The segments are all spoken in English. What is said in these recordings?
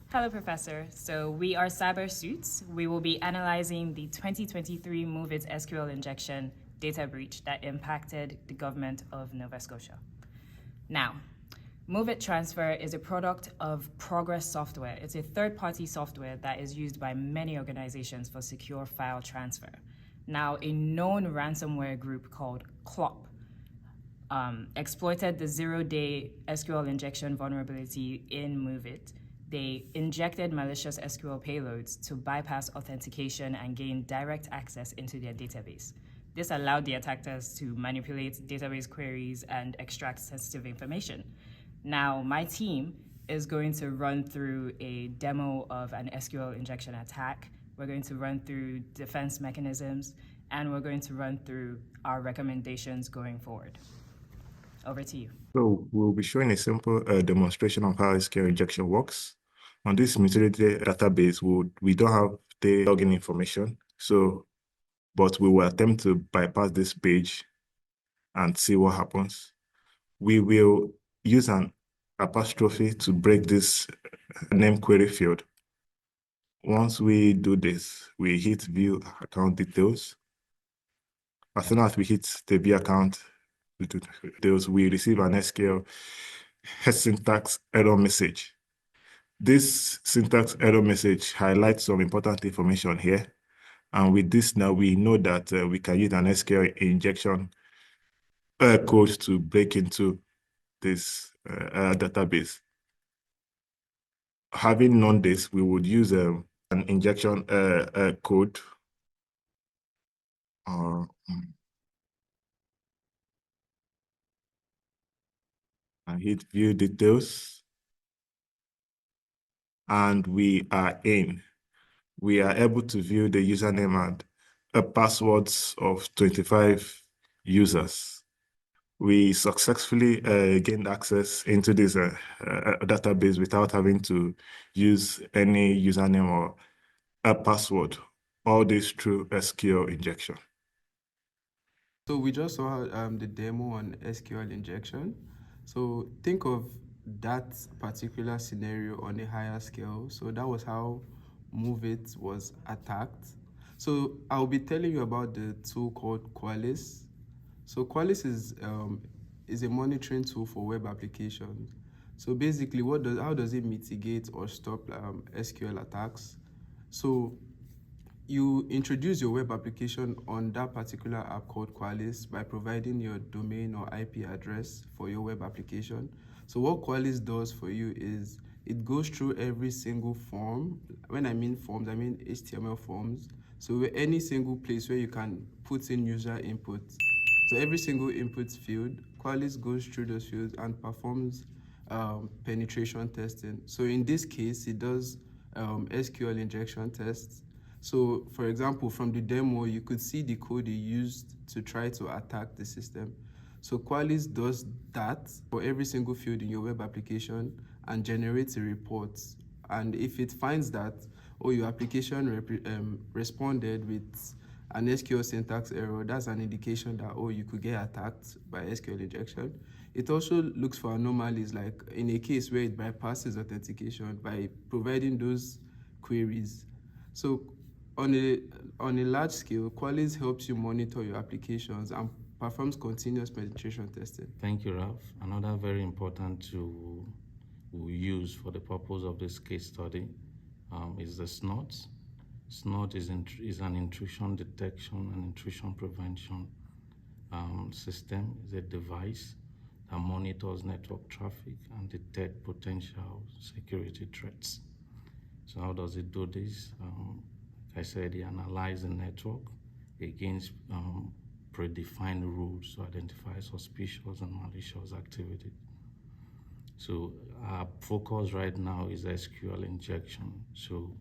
Hello, Professor. So we are Cyber Suits. We will be analyzing the 2023 MoveIt SQL injection data breach that impacted the government of Nova Scotia. Now, MoveIt Transfer is a product of Progress Software. It's a third-party software that is used by many organizations for secure file transfer. Now, a known ransomware group called CLOP exploited the zero-day SQL injection vulnerability in MoveIt. They injected malicious SQL payloads to bypass authentication and gain direct access into their database. This allowed the attackers to manipulate database queries and extract sensitive information. Now, my team is going to run through a demo of an SQL injection attack. We're going to run through defense mechanisms, and we're going to run through our recommendations going forward. Over to you. So we'll be showing a simple demonstration of how SQL injection works. On this mutated database, we don't have the login information, but we will attempt to bypass this page and see what happens. We will use an apostrophe to break this name query field. Once we do this, we hit view account details. As soon as we hit the view account details, we receive an SQL syntax error message. This syntax error message highlights some important information here. And with this now, we know that we can use an SQL injection code to break into this database. Having known this, we would use an injection code and hit view details. And we are in. We are able to view the username and passwords of 25 users. We successfully gained access into this database without having to use any username or a password. All this through SQL injection. So we just saw the demo on SQL injection. So think of that particular scenario on a higher scale. So that was how MoveIt was attacked. So I'll be telling you about the tool called Qualys. So Qualys is a monitoring tool for web applications. So basically, how does it mitigate or stop SQL attacks? So you introduce your web application on that particular app called Qualys by providing your domain or IP address for your web application. So what Qualys does for you is it goes through every single form. When I mean forms, I mean HTML forms. So any single place where you can put in user input. So every single input field, Qualys goes through those fields and performs penetration testing. So in this case, it does SQL injection tests. So for example, from the demo, you could see the code you used to try to attack the system. So Qualys does that for every single field in your web application and generates a report. And if it finds that, your application responded with an SQL syntax error, that's an indication that, you could get attacked by SQL injection. It also looks for anomalies, like in a case where it bypasses authentication by providing those queries. So on a large scale, Qualys helps you monitor your applications and performs continuous penetration testing. Thank you, Ralph. Another very important tool we use for the purpose of this case study is the SNOT. SNOT is an intrusion detection and intrusion prevention system. It's a device that monitors network traffic and detects potential security threats. So how does it do this? Like I said, it analyzes the network against predefined rules to identify suspicious and malicious activity. So our focus right now is SQL injection. So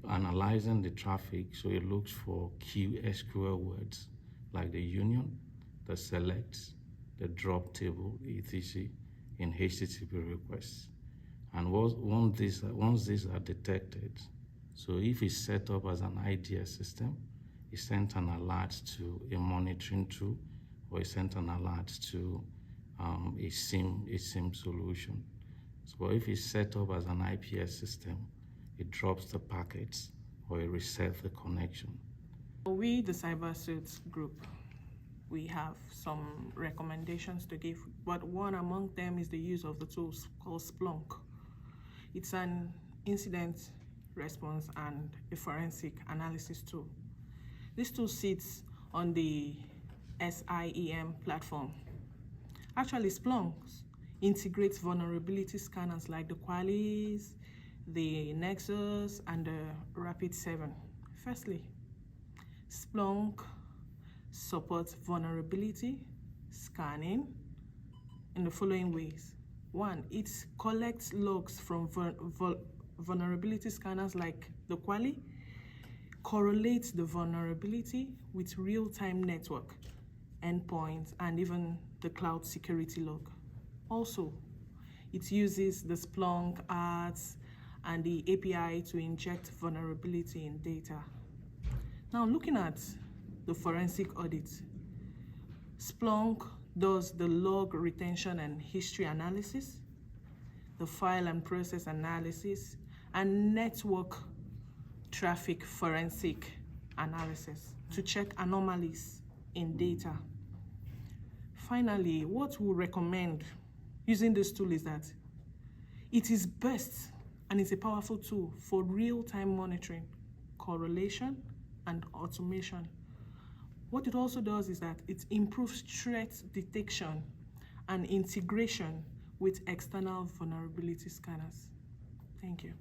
analyzing the traffic, so it looks for key SQL words like the union, the select, the drop table, etc. in HTTP requests. And once these are detected, so if it's set up as an IDS system, it sent an alert to a monitoring tool, or it sent an alert to a SIM solution. So if it's set up as an IPS system, it drops the packets or it resets the connection. We, the Cyber Suits group, we have some recommendations to give, but one among them is the use of the tools called Splunk. It's an incident response and a forensic analysis tool. This tool sits on the SIEM platform. Actually, Splunk integrates vulnerability scanners like the Qualys, the Nexus, and the Rapid7. Firstly, Splunk supports vulnerability scanning in the following ways. One, it collects logs from vulnerability scanners like the Quali, correlates the vulnerability with real-time network endpoints and even the cloud security log. Also, it uses the Splunk ads and the API to inject vulnerability in data. Now, looking at the forensic audit, Splunk does the log retention and history analysis, the file and process analysis, and network traffic forensic analysis to check anomalies in data. Finally, what we recommend using this tool is that it is best and it's a powerful tool for real-time monitoring, correlation, and automation. What it also does is that it improves threat detection and integration with external vulnerability scanners. Thank you.